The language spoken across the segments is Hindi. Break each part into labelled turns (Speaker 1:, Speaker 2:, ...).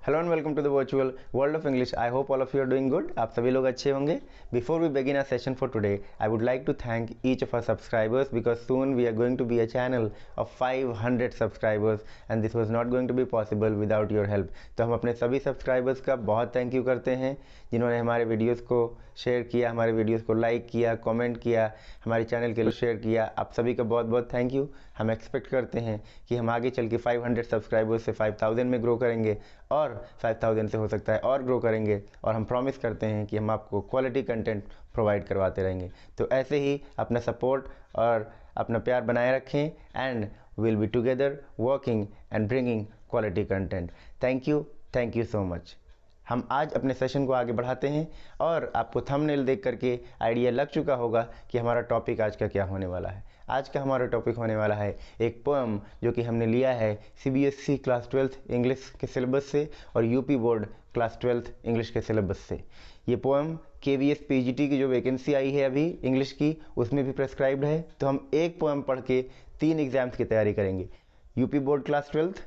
Speaker 1: Hello and welcome to the virtual world of English. I hope all of you are doing good. आप सभी लोग अच्छे होंगे। Before we begin our session for today, I would like to thank each of our subscribers because soon we are going to be a channel of 500 subscribers and this was not going to be possible without your help. तो हम अपने सभी सब्सक्राइबर्स का बहुत थैंक यू करते हैं जिन्होंने हमारे वीडियोज़ को शेयर किया, हमारे वीडियोज़ को लाइक किया, कॉमेंट किया, हमारे चैनल के लिए शेयर किया। आप सभी का बहुत बहुत थैंक यू। हम एक्सपेक्ट करते हैं कि हम आगे चल के 500 सब्सक्राइबर्स से 5000 में ग्रो करेंगे और 5000 से हो सकता है और ग्रो करेंगे, और हम प्रॉमिस करते हैं कि हम आपको क्वालिटी कंटेंट प्रोवाइड करवाते रहेंगे। तो ऐसे ही अपना सपोर्ट और अपना प्यार बनाए रखें and will be together working and bringing quality content. Thank you so much. हम आज अपने सेशन को आगे बढ़ाते हैं और आपको थंबनेल देख करके आइडिया लग चुका होगा कि हमारा टॉपिक आज का क्या होने वाला है। आज का हमारा टॉपिक होने वाला है एक पोएम जो कि हमने लिया है सीबीएसई क्लास 12th इंग्लिश के सिलेबस से और UP board class 12th English के सिलेबस से। ये पोएम केवीएस पीजीटी की जो वैकेंसी आई है अभी इंग्लिश की, उसमें भी प्रेस्क्राइब्ड है। तो हम एक पोएम पढ़ के 3 एग्जाम्स की तैयारी करेंगे, UP board class 12th,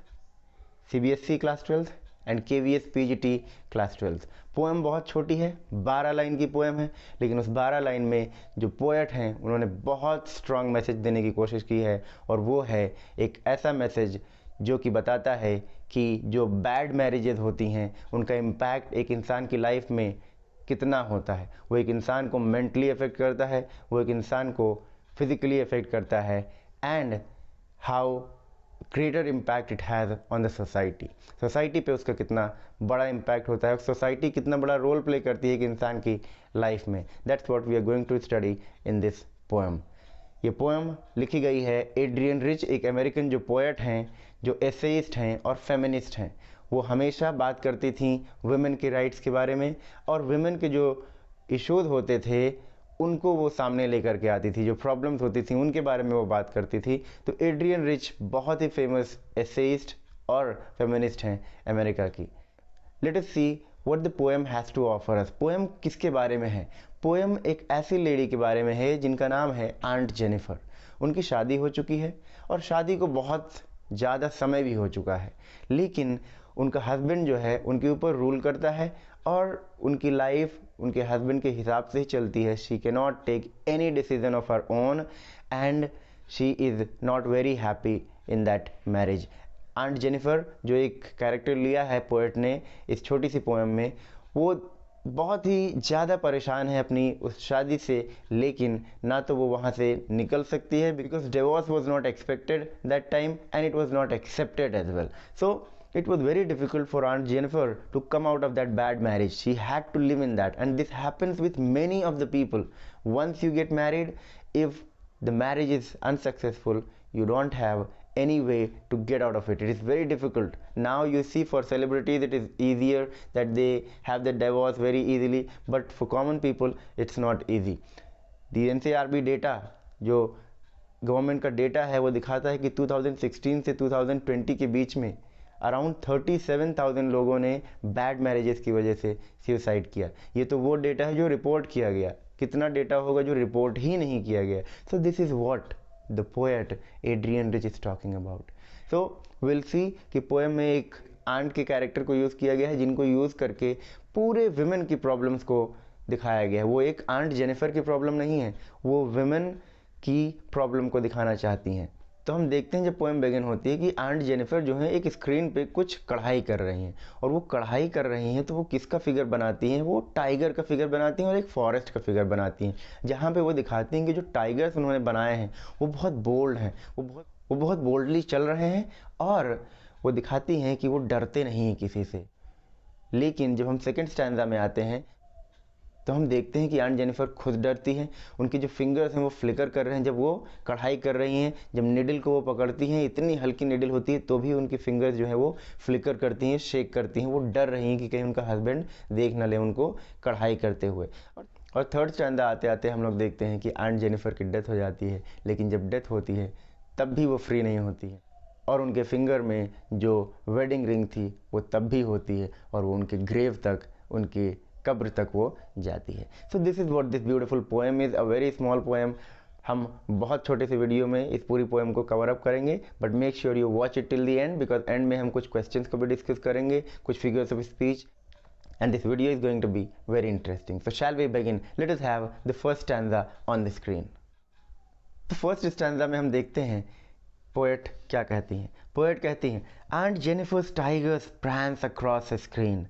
Speaker 1: CBSE class 12th and KVS PGT class 12th। Poem बहुत छोटी है, 12 लाइन की पोएम है, लेकिन उस 12 लाइन में जो पोएट हैं उन्होंने बहुत स्ट्रांग मैसेज देने की कोशिश की है, और वो है एक ऐसा मैसेज जो कि बताता है कि जो बैड मैरिजेज होती हैं उनका इम्पैक्ट एक इंसान की लाइफ में कितना होता है। वो एक इंसान को मेंटली अफेक्ट करता है, वो एक इंसान को फिजिकली अफेक्ट करता है, and how greater impact it has on the society पे उसका कितना बड़ा इम्पैक्ट होता है, सोसाइटी कितना बड़ा रोल प्ले करती है एक इंसान की लाइफ में। That's what we are going to study in this poem. ये पोएम लिखी गई है एड्रियन रिच, एक अमेरिकन जो पोएट हैं, जो एसेइस्ट हैं और फेमिनिस्ट हैं। वो हमेशा बात करती थी वुमेन के राइट्स के बारे में, और वुमेन के जो इश्यूज होते थे उनको वो सामने लेकर के आती थी, जो प्रॉब्लम्स होती थी उनके बारे में वो बात करती थी। तो एड्रियन रिच बहुत ही फेमस एसेइस्ट और फेमिनिस्ट हैं अमेरिका की। Let us see what the poem has to offer us. Poem किसके बारे में है? पोएम एक ऐसी लेडी के बारे में है जिनका नाम है आंट जेनिफर। उनकी शादी हो चुकी है और शादी को बहुत ज़्यादा समय भी हो चुका है, लेकिन उनका हस्बैंड जो है उनके ऊपर रूल करता है और उनकी लाइफ उनके हस्बैंड के हिसाब से ही चलती है। She can not take any decision of her own and she is not very happy in that marriage. Aunt Jennifer जो एक कैरेक्टर लिया है पोएट ने इस छोटी सी पोएम में, वो बहुत ही ज़्यादा परेशान है अपनी उस शादी से, लेकिन ना तो वो वहाँ से निकल सकती है because divorce was not expected that time and it was not accepted as well. So it was very difficult for Aunt Jennifer to come out of that bad marriage. She had to live in that, and this happens with many of the people. Once you get married, if the marriage is unsuccessful, you don't have any way to get out of it. It is very difficult. Now you see for celebrities it is easier that they have the divorce very easily, but for common people it's not easy. The NCRB data जो गवर्नमेंट का डेटा है वो दिखाता है कि 2016 से 2020 के बीच में अराउंड 37,000 लोगों ने बैड मैरिजेस की वजह से सुसाइड किया। ये तो वो डेटा है जो रिपोर्ट किया गया, कितना डेटा होगा जो रिपोर्ट ही नहीं किया गया। So this is what the poet Adrienne Rich is talking about. So will see कि पोएम में एक आंट के कैरेक्टर को यूज़ किया गया है जिनको यूज़ करके पूरे विमेन की प्रॉब्लम्स को दिखाया गया है। वो एक आंट जेनिफर की प्रॉब्लम नहीं है, वो विमेन की प्रॉब्लम को दिखाना चाहती हैं। तो हम देखते हैं जब पोएम बिगिन होती है कि आंट जेनिफर जो है एक स्क्रीन पे कुछ कढ़ाई कर रही हैं, और वो कढ़ाई कर रही हैं तो वो किसका फिगर बनाती हैं? वो टाइगर का फिगर बनाती हैं और एक फॉरेस्ट का फिगर बनाती हैं, जहाँ पे वो दिखाती हैं कि जो टाइगर्स उन्होंने बनाए हैं वो बहुत बोल्ड हैं, वो बहुत बोल्डली चल रहे हैं, और वो दिखाती हैं कि वो डरते नहीं हैं किसी से। लेकिन जब हम सेकेंड स्टैंजा में आते हैं तो हम देखते हैं कि आंट जेनिफर खुद डरती हैं। उनकी जो फिंगर्स हैं वो फ्लिकर कर रहे हैं जब वो कढ़ाई कर रही हैं। जब निडल को वो पकड़ती हैं, इतनी हल्की निडल होती है तो भी उनकी फिंगर्स जो है वो फ्लिकर करती हैं, शेक करती हैं। वो डर रही हैं कि कहीं उनका हस्बैंड देख ना ले उनको कढ़ाई करते हुए। और थर्ड स्टैंडा आते आते हम लोग देखते हैं कि आंट जेनिफर की डेथ हो जाती है, लेकिन जब डेथ होती है तब भी वो फ्री नहीं होती है, और उनके फिंगर में जो वेडिंग रिंग थी वो तब भी होती है, और वो उनके ग्रेव तक, उनकी कब्र तक वो जाती है। सो this is what this beautiful poem is, a very small poem. हम बहुत छोटे से वीडियो में इस पूरी पोएम को कवर अप करेंगे, but make sure you watch it till the end, because and में हम कुछ क्वेश्चंस को भी डिस्कस करेंगे, कुछ figures of speech, and this video is going to be very interesting. So shall we begin? Let us have the first stanza on the screen. तो फर्स्ट स्टैंजा में हम देखते हैं पोएट क्या कहती हैं. पोएट कहती हैं, and Jennifer's tigers prance across a screen,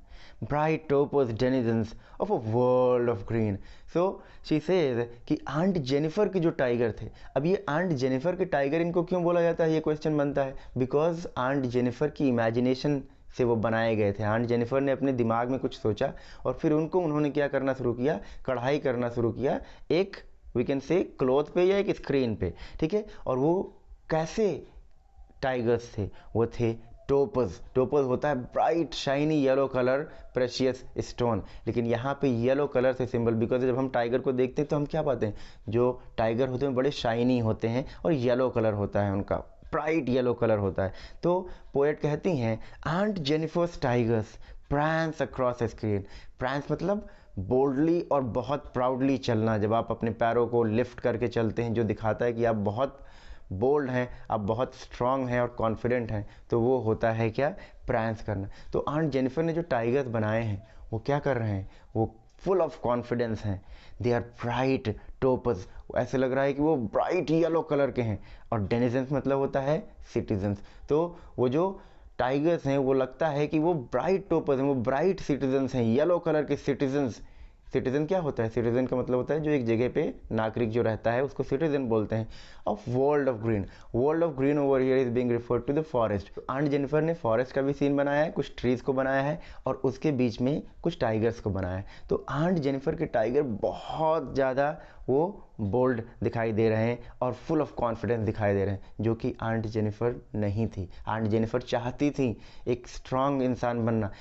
Speaker 1: bright topaz denizens of a world of green. So she says कि आंट जेनिफर के जो टाइगर थे, अब ये आंट जेनिफर के टाइगर इनको क्यों बोला जाता है, ये क्वेश्चन बनता है. बिकॉज आंट जेनिफर की इमेजिनेशन से वो बनाए गए थे. आंट जेनिफर ने अपने दिमाग में कुछ सोचा और फिर उन्होंने क्या करना शुरू किया, कढ़ाई करना शुरू किया, एक वी कैन से क्लॉथ पे या एक स्क्रीन पे, ठीक है. और वो कैसे टाइगर्स थे, वो थे टोपज. टोपज होता है bright shiny yellow colour precious stone, लेकिन यहाँ पे येलो कलर से सिंबल, बिकॉज जब हम टाइगर को देखते हैं तो हम क्या पाते हैं, जो टाइगर होते हैं बड़े शाइनी होते हैं और येलो कलर होता है उनका, ब्राइट येलो कलर होता है. तो पोएट कहती हैं, aunt Jennifer's tigers prance across a screen. Prance मतलब बोल्डली और बहुत प्राउडली चलना. जब आप अपने पैरों को लिफ्ट करके चलते हैं, जो दिखाता है कि आप बहुत बोल्ड हैं, आप बहुत स्ट्रांग हैं और कॉन्फिडेंट हैं, तो वो होता है क्या, प्रैंस करना. तो आंट जेनिफर ने जो टाइगर्स बनाए हैं वो क्या कर रहे हैं, वो फुल ऑफ कॉन्फिडेंस हैं. दे आर ब्राइट टोपज, ऐसे लग रहा है कि वो ब्राइट येलो कलर के हैं. और डेनिजन्स मतलब होता है सिटीजन्स. तो वो जो टाइगर्स हैं वो लगता है कि वो ब्राइट टोपज हैं, वो ब्राइट सिटीजन्स हैं, येलो कलर के सिटीजन्स. सिटीजन क्या होता है, सिटीजन का मतलब होता है जो एक जगह पे नागरिक जो रहता है उसको सिटीजन बोलते हैं. Of world of green, world of green over here is being referred to the forest. Aunt Jennifer ने फॉरेस्ट का भी सीन बनाया है, कुछ ट्रीज को बनाया है और उसके बीच में कुछ टाइगर्स को बनाया है. तो आंट जेनिफर के टाइगर बहुत ज़्यादा वो बोल्ड दिखाई दे रहे हैं और फुल ऑफ कॉन्फिडेंस दिखाई दे रहे हैं, जो कि आंट जेनिफर नहीं थी. आंट जेनिफर चाहती थी एक स्ट्रांग इंसान बनना,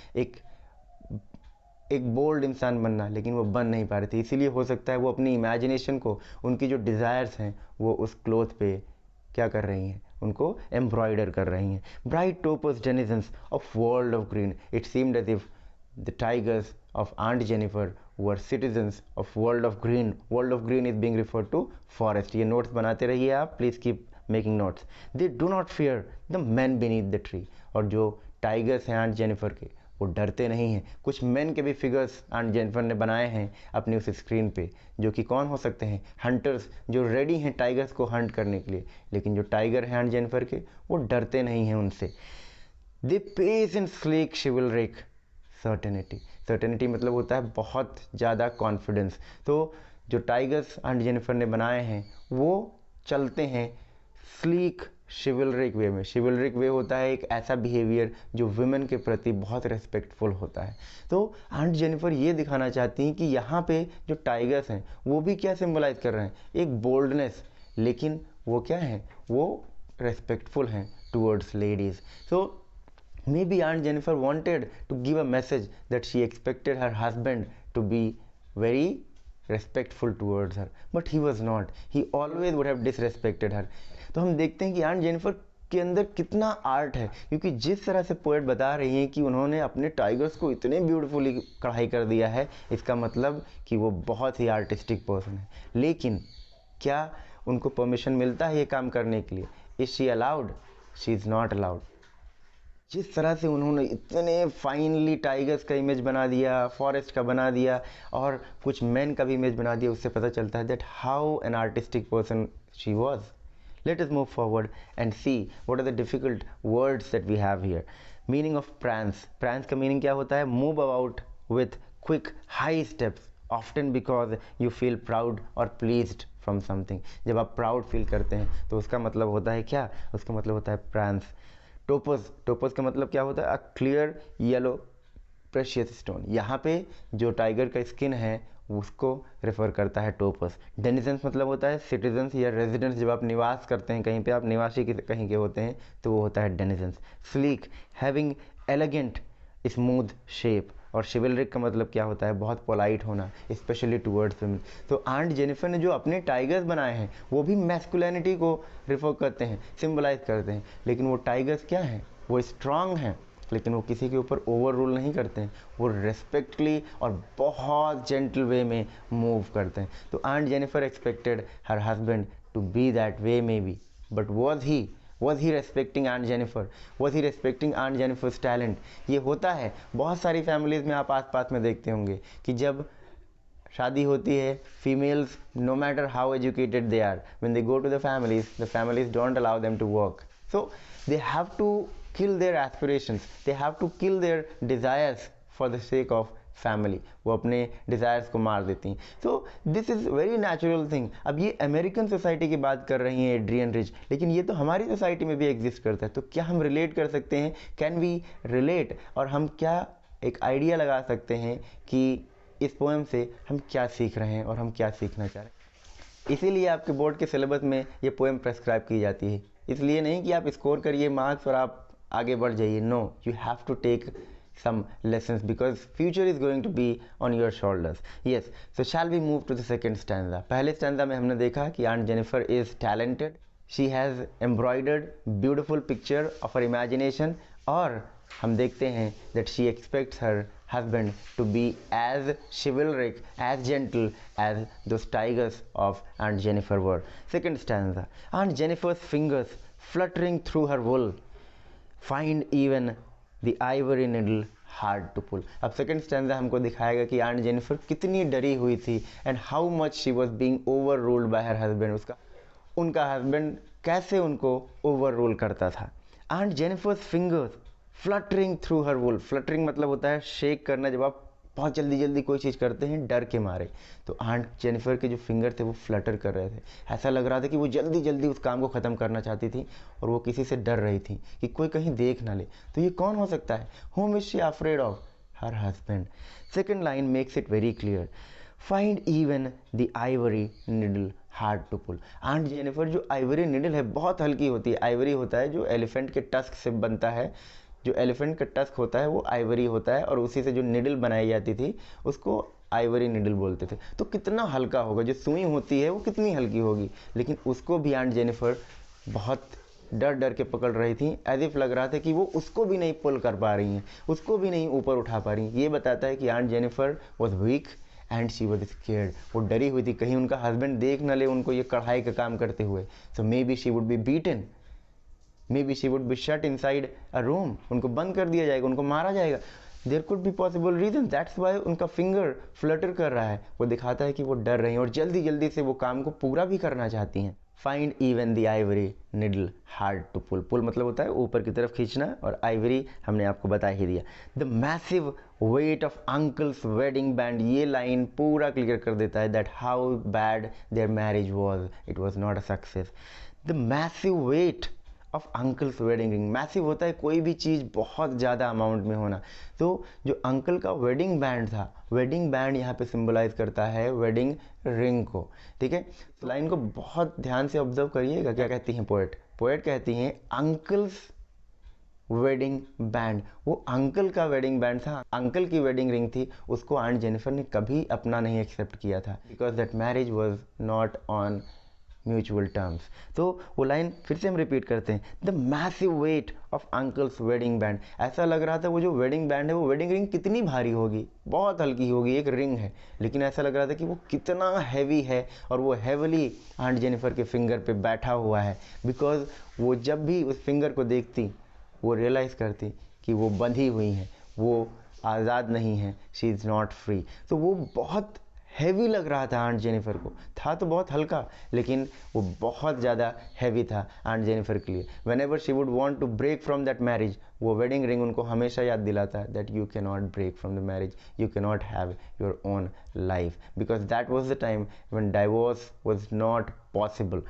Speaker 1: एक बोल्ड इंसान बनना, लेकिन वो बन नहीं पा रही थी. इसीलिए हो सकता है वो अपनी इमेजिनेशन को, उनकी जो डिज़ायर्स हैं वो उस क्लोथ पे क्या कर रही हैं, उनको एम्ब्रॉयडर कर रही हैं. Bright topaz denizens of world of green, it seemed as if the tigers of aunt Jennifer were citizens of world of green. World of green is being referred to forest. ये नोट्स बनाते रहिए आप, please keep making notes. They do not fear the man beneath the tree. और जो टाइगर्स हैं आंट जेनिफर के, वो डरते नहीं हैं. कुछ मेन के भी फिगर्स आंट जेनिफर ने बनाए हैं अपनी उस स्क्रीन पे, जो कि कौन हो सकते हैं, हंटर्स, जो रेडी हैं टाइगर्स को हंट करने के लिए. लेकिन जो टाइगर हैं आंट जेनिफर के, वो डरते नहीं हैं उनसे. They pace in sleek chivalric certainty. Certainty मतलब होता है बहुत ज़्यादा कॉन्फिडेंस. तो जो टाइगर्स आंट जेनिफर ने बनाए हैं वो चलते हैं स्लीक शिवलरिक वे में. शिवलरिक वे होता है एक ऐसा बिहेवियर जो वुमेन के प्रति बहुत रेस्पेक्टफुल होता है. तो आंट जेनिफर ये दिखाना चाहती हैं कि यहाँ पे जो टाइगर्स हैं वो भी क्या सिंबलाइज कर रहे हैं, एक बोल्डनेस, लेकिन वो क्या है, वो रेस्पेक्टफुल हैं towards ladies. So maybe Aunt Jennifer wanted to give a message that she expected her husband to be very respectful towards her, but he was not. He always would have disrespected her. तो हम देखते हैं कि आंट जेनिफर के अंदर कितना आर्ट है, क्योंकि जिस तरह से पोएट बता रही हैं कि उन्होंने अपने टाइगर्स को इतने ब्यूटीफुली कढ़ाई कर दिया है, इसका मतलब कि वो बहुत ही आर्टिस्टिक पर्सन है. लेकिन क्या उनको परमिशन मिलता है ये काम करने के लिए? Is she allowed? She is not allowed. जिस तरह से उन्होंने इतने फाइनली टाइगर्स का इमेज बना दिया, फॉरेस्ट का बना दिया और कुछ मैन का भी इमेज बना दिया, उससे पता चलता है that how an artistic person she was. Let us move forward and see what are the difficult words that we have here. Meaning of prance. Prance का meaning क्या होता है? Move about with quick high steps, often because you feel proud or pleased from something. जब आप proud feel करते हैं तो उसका मतलब होता है क्या? उसका मतलब होता है prance. टोपस, टोपस का मतलब क्या होता है? A clear yellow precious stone. यहाँ पे जो टाइगर का स्किन है उसको रेफर करता है टोपस. डेनिजन्स मतलब होता है सिटीजन्स या रेजिडेंट्स. जब आप निवास करते हैं कहीं पे, आप निवासी कहीं के होते हैं, तो वो होता है denizens. Sleek, having elegant smooth shape. और शिवलरिक का मतलब क्या होता है? बहुत पोलाइट होना, स्पेशली टूवर्ड्स वुमेन. तो आंट जेनिफर ने जो अपने टाइगर्स बनाए हैं वो भी मैस्कुलिनिटी को रिफर करते हैं, सिंबलाइज करते हैं. लेकिन वो टाइगर्स क्या हैं? वो स्ट्रांग हैं, लेकिन वो किसी के ऊपर ओवर रूल नहीं करते हैं. वो रेस्पेक्टली और बहुत जेंटल वे में मूव करते हैं. तो aunt Jennifer expected her husband to be that way maybe, but was he respecting Aunt Jennifer? Was he respecting Aunt Jennifer's talent? ये होता है बहुत सारी फैमिलीज में, आप आस पास में देखते होंगे कि जब शादी होती है, females no matter how educated they are, when they go to the families don't allow them to work, so they have to kill their aspirations, they have to kill their desires for the sake of family, वो अपने डिज़ायर्स को मार देती हैं. सो this is very natural thing. अब ये अमेरिकन सोसाइटी की बात कर रही हैं एड्रियन रिच, लेकिन ये तो हमारी सोसाइटी में भी एग्जिस्ट करता है. तो क्या हम रिलेट कर सकते हैं? Can we relate? और हम क्या एक आइडिया लगा सकते हैं कि इस पोएम से हम क्या सीख रहे हैं और हम क्या सीखना चाह रहे हैं? इसीलिए आपके बोर्ड के सिलेबस में ये पोएम प्रेस्क्राइब की जाती है. इसलिए नहीं कि आप स्कोर करिए मार्क्स और आप आगे बढ़ जाइए. No, you have to take some lessons because future is going to be on your shoulders. Yes, so shall we move to the second stanza? पहले stanza में हमने देखा कि Aunt Jennifer is talented, she has embroidered beautiful picture of her imagination, और हम देखते हैं that she expects her husband to be as chivalric, as gentle as those tigers of Aunt Jennifer were. Second stanza, Aunt Jennifer's fingers fluttering through her wool find even the ivory needle hard to pull. अब सेकेंड स्टैंजा हमको दिखाएगा कि आंट जेनिफर कितनी डरी हुई थी and how much she was being overruled by her husband. उनका हस्बैंड कैसे उनको ओवर रूल करता था. Aunt Jennifer's fingers fluttering through her wool. Fluttering मतलब होता है शेक करना, जब आप बहुत जल्दी जल्दी कोई चीज़ करते हैं डर के मारे. तो आंट जेनिफर के जो फिंगर थे वो फ्लटर कर रहे थे. ऐसा लग रहा था कि वो जल्दी जल्दी उस काम को ख़त्म करना चाहती थी और वो किसी से डर रही थी कि कोई कहीं देख ना ले. तो ये कौन हो सकता है? whom is she afraid of? her husband. Second line makes it very clear. Find even the ivory needle hard to pull. Aunt Jennifer, जो आइवरी निडल है बहुत हल्की होती है. आइवरी होता है जो एलिफेंट के टस्क से बनता है. जो एलिफेंट का टस्क होता है वो आइवरी होता है और उसी से जो निडल बनाई जाती थी उसको आइवरी निडल बोलते थे. तो कितना हल्का होगा, जो सुई होती है वो कितनी हल्की होगी. लेकिन उसको भी आंट जेनिफर बहुत डर डर के पकड़ रही थी. एज इफ लग रहा था कि वो उसको भी नहीं पुल कर पा रही हैं, उसको भी नहीं ऊपर उठा पा रही. ये बताता है कि aunt Jennifer was weak and she was scared. वो डरी हुई थी कहीं उनका हस्बैंड देख न ले उनको ये कढ़ाई का काम करते हुए. So maybe she would be beaten, maybe she would be shut inside a room. उनको बंद कर दिया जाएगा, उनको मारा जाएगा. There could be possible reasons. That's why उनका फिंगर फ्लटर कर रहा है. वो दिखाता है कि वो डर रही हैं और जल्दी जल्दी से वो काम को पूरा भी करना चाहती हैं. Find even the ivory needle hard to pull. Pull मतलब होता है ऊपर की तरफ खींचना और ivory हमने आपको बता ही दिया. The massive weight of uncle's wedding band. ये लाइन पूरा क्लियर कर देता है that how bad their marriage was. It was not a success. The massive weight of uncle's wedding ring. Massive होता है कोई भी चीज़ बहुत ज़्यादा अमाउंट में होना. तो जो अंकल का वेडिंग बैंड था, वेडिंग बैंड यहाँ पे सिंबलाइज करता है वेडिंग रिंग को. ठीक है, तो लाइन को बहुत ध्यान से ऑब्जर्व करिएगा. क्या कहती हैं पोएट? पोएट कहती हैं अंकल्स वेडिंग बैंड. वो अंकल का वेडिंग बैंड था, अंकल की वेडिंग रिंग थी, उसको आंट जेनिफर ने कभी अपना नहीं एक्सेप्ट किया था because that marriage was not on mutual terms. तो वो लाइन फिर से हम रिपीट करते हैं. The massive weight of uncle's wedding band. ऐसा लग रहा था वो जो वेडिंग बैंड है वो वेडिंग रिंग कितनी भारी होगी, बहुत हल्की होगी, एक रिंग है, लेकिन ऐसा लग रहा था कि वो कितना हैवी है और वो हैवली आंट जेनिफर के फिंगर पे बैठा हुआ है. बिकॉज वो जब भी उस फिंगर को देखती वो रियलाइज़ करती कि वो बंधी हुई हैं, वो आज़ाद नहीं है, शी इज़ नॉट फ्री. तो वो बहुत हैवी लग रहा था आंट जेनिफर को. था तो बहुत हल्का लेकिन वो बहुत ज़्यादा हैवी था आंट जेनिफर के लिए. Whenever she would want to break from that marriage, वो वेडिंग रिंग उनको हमेशा याद दिलाता है that you can not break from the marriage, you can not have your own life because that was the time when divorce was not possible.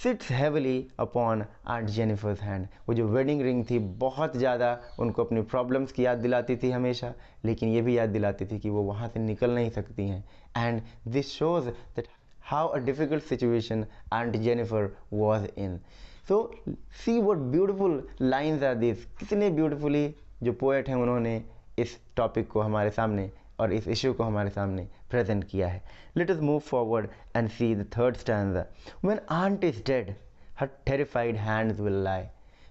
Speaker 1: Sits heavily upon aunt Jennifer's hand. वो जो वेडिंग रिंग थी बहुत ज़्यादा उनको अपनी प्रॉब्लम्स की याद दिलाती थी हमेशा, लेकिन ये भी याद दिलाती थी कि वो वहाँ से निकल नहीं सकती हैं. And this shows that how a difficult situation aunt Jennifer was in. So see what beautiful lines are this. कितने ब्यूटिफुली जो पोएट हैं उन्होंने इस टॉपिक को हमारे सामने और इस इशू को हमारे सामने प्रेजेंट किया है. Let us move forward and see the third stanza. When aunt is dead her terrified hands will lie.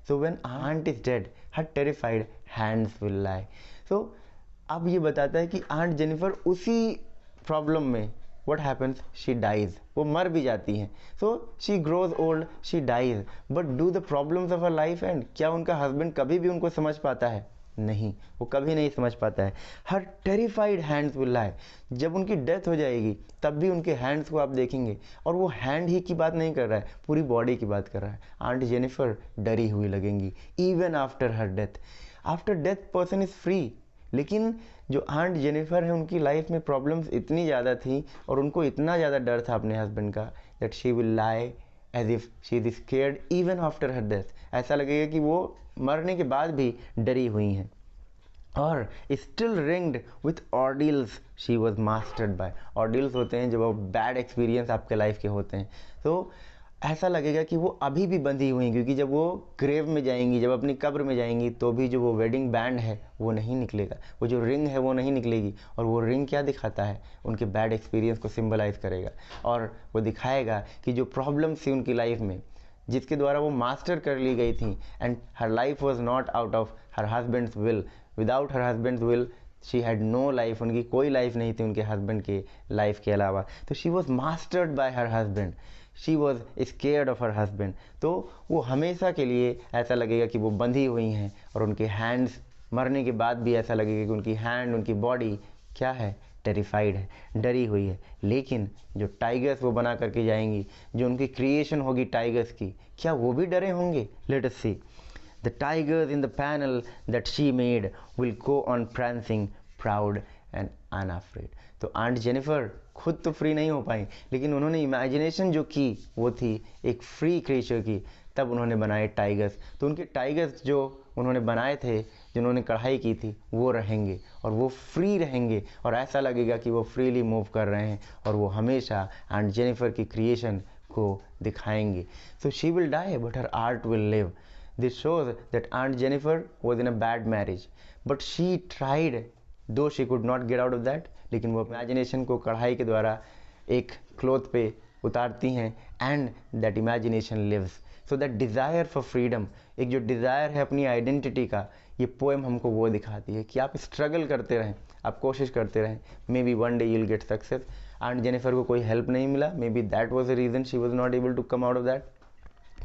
Speaker 1: So when aunt is dead her terrified hands will lie. So अब ये बताता है कि आंट जेनिफर उसी प्रॉब्लम में what happens, she dies, वो मर भी जाती हैं. So she grows old, she dies, but do the problems of her life end? क्या उनका हस्बैंड कभी भी उनको समझ पाता है? नहीं, वो कभी नहीं समझ पाता है. हर टेरिफाइड हैंड्स विल लाई, जब उनकी डेथ हो जाएगी तब भी उनके हैंड्स को आप देखेंगे, और वो हैंड ही की बात नहीं कर रहा है, पूरी बॉडी की बात कर रहा है. आंट जेनिफर डरी हुई लगेंगी. Even after her death, after death person is free. लेकिन जो आंट जेनिफर है, उनकी लाइफ में प्रॉब्लम्स इतनी ज़्यादा थी और उनको इतना ज़्यादा डर था अपने हस्बैंड का, that she will lie as if she is scared even after her death. ऐसा लगेगा कि वो मरने के बाद भी डरी हुई हैं. और still ringed with ordeals she was mastered by. Ordeals होते हैं जब वो बैड एक्सपीरियंस आपके लाइफ के होते हैं, तो ऐसा लगेगा कि वो अभी भी बंधी हुई हैं, क्योंकि जब वो ग्रेव में जाएंगी, जब अपनी कब्र में जाएंगी, तो भी जो वो वेडिंग बैंड है वो नहीं निकलेगा, वो जो रिंग है वो नहीं निकलेगी. और वो रिंग क्या दिखाता है, उनके बैड एक्सपीरियंस को सिंबलाइज करेगा, और वो दिखाएगा कि जो प्रॉब्लम्स थी उनकी लाइफ में, जिसके द्वारा वो मास्टर कर ली गई थी, and her life was not out of her husband's will. Without her husband's will she had no life. उनकी कोई लाइफ नहीं थी उनके हस्बैंड के लाइफ के अलावा. तो she was mastered bye her husband, she was scared of her husband. तो वो हमेशा के लिए ऐसा लगेगा कि वो बंधी हुई हैं, और उनके हैंड्स मरने के बाद भी ऐसा लगेगा कि उनकी हैंड, उनकी बॉडी क्या है, टेरिफाइड है, डरी हुई है. लेकिन जो टाइगर्स वो बना करके जाएंगी, जो उनकी क्रिएशन होगी टाइगर्स की, क्या वो भी डरे होंगे? Let us see. The tigers in the panel that she made will go on prancing, proud and unafraid. तो आंट जेनिफर खुद तो फ्री नहीं हो पाई, लेकिन उन्होंने इमेजिनेशन जो की वो थी एक फ्री क्रिएचर की. तब उन्होंने बनाए टाइगर्स. तो उनके टाइगर्स जो उन्होंने बनाए थे, जिन्होंने कढ़ाई की थी, वो रहेंगे और वो फ्री रहेंगे, और ऐसा लगेगा कि वो फ्रीली मूव कर रहे हैं, और वो हमेशा आंट जेनिफर की क्रिएशन को दिखाएंगे. So she will die but her art will live. This shows that Aunt Jennifer was in a bad marriage, but she tried, though she could not get out of that. लेकिन वो imagination को कढ़ाई के द्वारा एक क्लॉथ पे उतारती हैं, and that imagination lives. So that desire for freedom, एक जो desire है अपनी identity का, ये पोएम हमको वो दिखाती है कि आप स्ट्रगल करते रहें, आप कोशिश करते रहें. Maybe one day you will get success. Aunt Jennifer को कोई हेल्प नहीं मिला, maybe that was the reason she was not able to come out of that.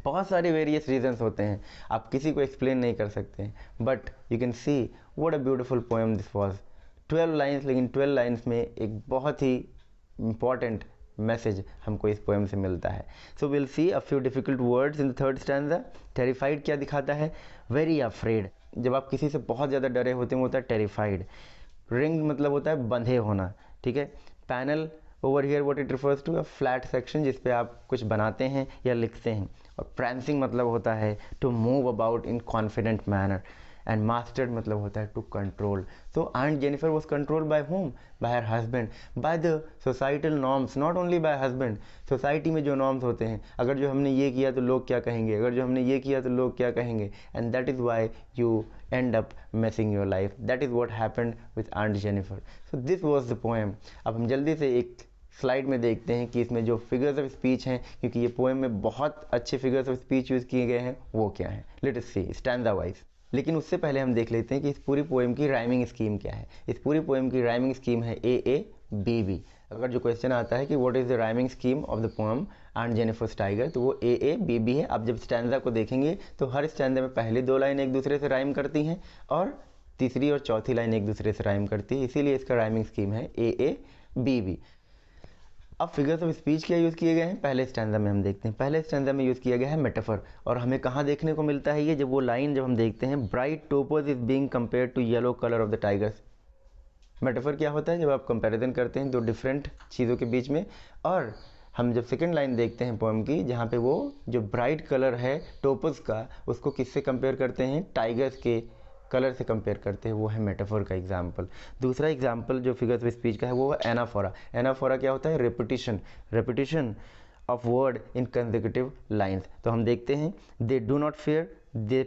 Speaker 1: बहुत सारे वेरियस रीजंस होते हैं, आप किसी को एक्सप्लेन नहीं कर सकते हैं, but you can see what a beautiful poem this was. 12 lines, लेकिन 12 लाइन्स में एक बहुत ही इंपॉर्टेंट मैसेज हमको इस पोएम से मिलता है. सो will C a few difficult words in the third stanza. Terrified क्या दिखाता है? Very afraid. जब आप किसी से बहुत ज़्यादा डरे होते हैं वो होता है टेरिफाइड. रिंग मतलब होता है बंधे होना, ठीक है. Panel over here what it refers to, a flat section जिस पे आप कुछ बनाते हैं या लिखते हैं. और prancing मतलब होता है to move about in confident manner, and mastered मतलब होता है टू कंट्रोल. तो aunt Jennifer was controlled by home? By her husband, by the societal norms, not only by husband. Society में जो नॉर्म्स होते हैं, अगर जो हमने ये किया तो लोग क्या कहेंगे, अगर जो हमने ये किया तो लोग क्या कहेंगे, and that is why you end up messing your life. That is what happened with Aunt Jennifer. So this was the poem. अब हम जल्दी से एक स्लाइड में देखते हैं कि इसमें जो फिगर्स ऑफ स्पीच हैं, क्योंकि ये पोएम में बहुत अच्छे फिगर्स ऑफ स्पीच यूज़ किए गए हैं, वो क्या हैं. लेट अस सी स्टैंजा वाइज. लेकिन उससे पहले हम देख लेते हैं कि इस पूरी पोएम की राइमिंग स्कीम क्या है. इस पूरी पोएम की राइमिंग स्कीम है AABB. अगर जो क्वेश्चन आता है कि what is the rhyming scheme of the poem aunt Jennifer's tiger, तो वो AABB है. आप जब स्टैंजा को देखेंगे तो हर स्टैंजा में पहली 2 लाइन एक दूसरे से राइम करती हैं, और तीसरी और चौथी लाइन एक दूसरे से राइम करती है, इसीलिए इसका राइमिंग स्कीम है AABB. अब फिगर्स ऑफ स्पीच क्या यूज़ किए गए हैं पहले स्टैंजा में हम देखते हैं. पहले स्टैंजा में यूज़ किया गया है मेटाफर, और हमें कहाँ देखने को मिलता है ये, जब वो लाइन जब हम देखते हैं, bright topaz is being compare to yellow colour of the tigers. Metaphor क्या होता है? जब आप कंपैरिजन करते हैं दो डिफरेंट चीज़ों के बीच में. और हम जब सेकेंड लाइन देखते हैं पोएम की, जहाँ पे वो जो ब्राइट कलर है टोपर्स का, उसको किससे कंपेयर करते हैं? टाइगर्स के कलर से कंपेयर करते हैं, वो है मेटाफोर का एग्जाम्पल. दूसरा एग्जाम्पल जो फिगर्स ऑफ स्पीच का है वो है एनाफोरा. एनाफोरा क्या होता है? Repetition of word in consecutive lines. तो हम देखते हैं, they do not fear, they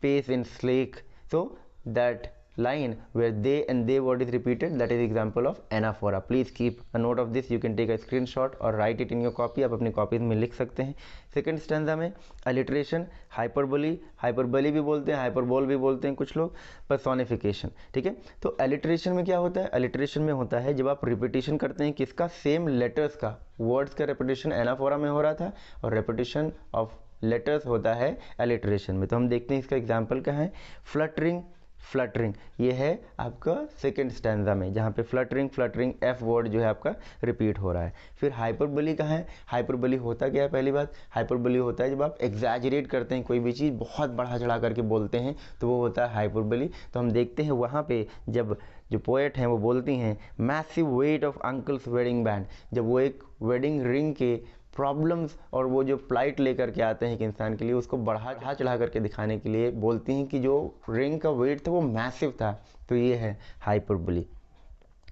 Speaker 1: pace in sleek, so that line where they and they word is repeated, that is example of anaphora. Please keep a note of this. You can take a screenshot or write it in your copy. आप अपनी कॉपीज में लिख सकते हैं. सेकेंड स्टैंजा में अलिट्रेशन, हाइपरबोली, हाइपरबोली भी बोलते हैं, हाइपरबोल भी बोलते हैं कुछ लोग, पर्सोनिफिकेशन. ठीक है, तो अलिट्रेशन में क्या होता है? अलिट्रेशन में होता है जब आप रिपीटिशन करते हैं किसका? सेम लेटर्स का. वर्ड्स का रिपीटिशन एनाफोरा में हो रहा था और रिपीटिशन ऑफ लेटर्स होता है अलिट्रेशन में. तो हम देखते हैं इसका एग्जाम्पल क्या है. फ्लटरिंग, फ्लटरिंग ये है आपका सेकेंड स्टैंजा में, जहाँ पे फ्लटरिंग, फ्लटरिंग एफ वर्ड जो है आपका रिपीट हो रहा है. फिर हाइपरबोली का है. हाइपरबोली होता क्या है? पहली बात, हाइपरबोली होता है जब आप एग्जैजरेट करते हैं, कोई भी चीज़ बहुत बढ़ा चढ़ा करके बोलते हैं, तो वो होता है हाइपरबोली. तो हम देखते हैं वहाँ पे जब जो पोएट हैं वो बोलती हैं massive weight of uncle's wedding band, जब वो एक वेडिंग रिंग के प्रॉब्लम्स और वो जो प्लाइट लेकर के आते हैं एक इंसान के लिए, उसको बढ़ा चढ़ा करके दिखाने के लिए बोलती हैं कि जो रिंग का वेट था वो मैसिव था. तो ये है हाइपरबोली.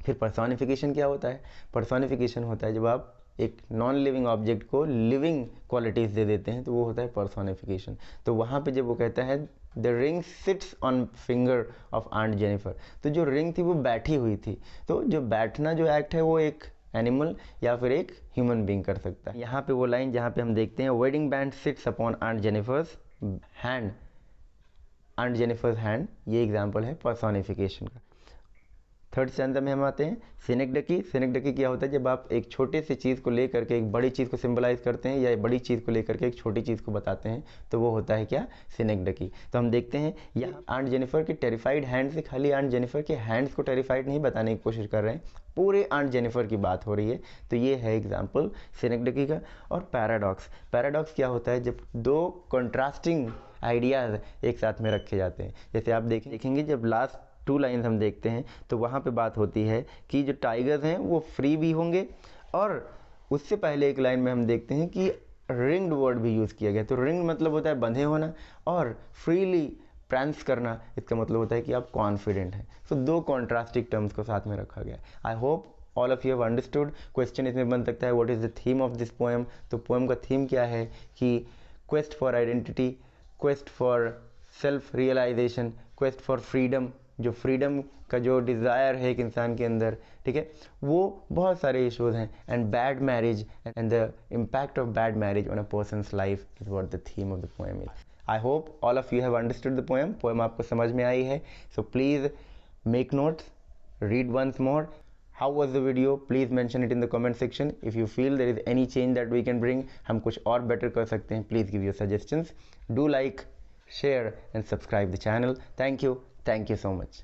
Speaker 1: फिर पर्सोनिफिकेशन क्या होता है? पर्सोनिफिकेशन होता है जब आप एक नॉन लिविंग ऑब्जेक्ट को लिविंग क्वालिटीज़ दे देते हैं, तो वो होता है पर्सोनिफिकेशन. तो वहाँ पे जब वो कहता है the ring sits on finger of aunt Jennifer, तो जो रिंग थी वो बैठी हुई थी. तो जो बैठना जो एक्ट है वो एक एनिमल या फिर एक ह्यूमन बीइंग कर सकता है. यहाँ पे वो लाइन जहाँ पे हम देखते हैं wedding band sits upon aunt Jennifer's hand, aunt Jennifer's hand, ये एग्जाम्पल है पर्सोनिफिकेशन का. थर्ड स्टैंजा में हम आते हैं सिनेक्डकी. सिनेक्डकी क्या होता है? जब आप एक छोटे से चीज़ को लेकर के एक बड़ी चीज़ को सिंबलाइज करते हैं या एक बड़ी चीज़ को लेकर के एक छोटी चीज़ को बताते हैं, तो वो होता है क्या? सिनेक्डकी. तो हम देखते हैं यहाँ आंट जेनिफर के टेरिफाइड हैंड से खाली आंट जेनिफर के हैंड्स को टेरिफाइड नहीं बताने की कोशिश कर रहे हैं, पूरे आंट जेनिफर की बात हो रही है. तो ये है एग्जाम्पल सिनेक्डकी का. और पैराडॉक्स, पैराडॉक्स क्या होता है? जब दो कंट्रास्टिंग आइडियाज़ एक साथ में रखे जाते हैं. जैसे आप देखेंगे जब लास्ट 2 लाइन्स हम देखते हैं तो वहाँ पे बात होती है कि जो टाइगर्स हैं वो फ्री भी होंगे, और उससे पहले एक लाइन में हम देखते हैं कि रिंग्ड वर्ड भी यूज़ किया गया. तो रिंग मतलब होता है बंधे होना, और फ्रीली प्रांस करना इसका मतलब होता है कि आप कॉन्फिडेंट हैं. तो दो कॉन्ट्रास्टिक टर्म्स को साथ में रखा गया. I hope all of you have understood. Question इसमें बन सकता है what is the theme of this poem. तो पोएम का थीम क्या है कि quest for identity, quest for self realization, quest for freedom. जो फ्रीडम का जो डिज़ायर है एक इंसान के अंदर, ठीक है, वो बहुत सारे इश्यूज हैं. And bad marriage and the impact of bad marriage on a person's life is what the theme of the poem is. I hope all of you have understood the poem. Poem आपको समझ में आई है. So please make notes, read once more. How was the video? Please mention it in the comment section. If you feel there is any change that we can bring, हम कुछ और better कर सकते हैं, please give your suggestions. Do like, share and subscribe the channel. Thank you so much.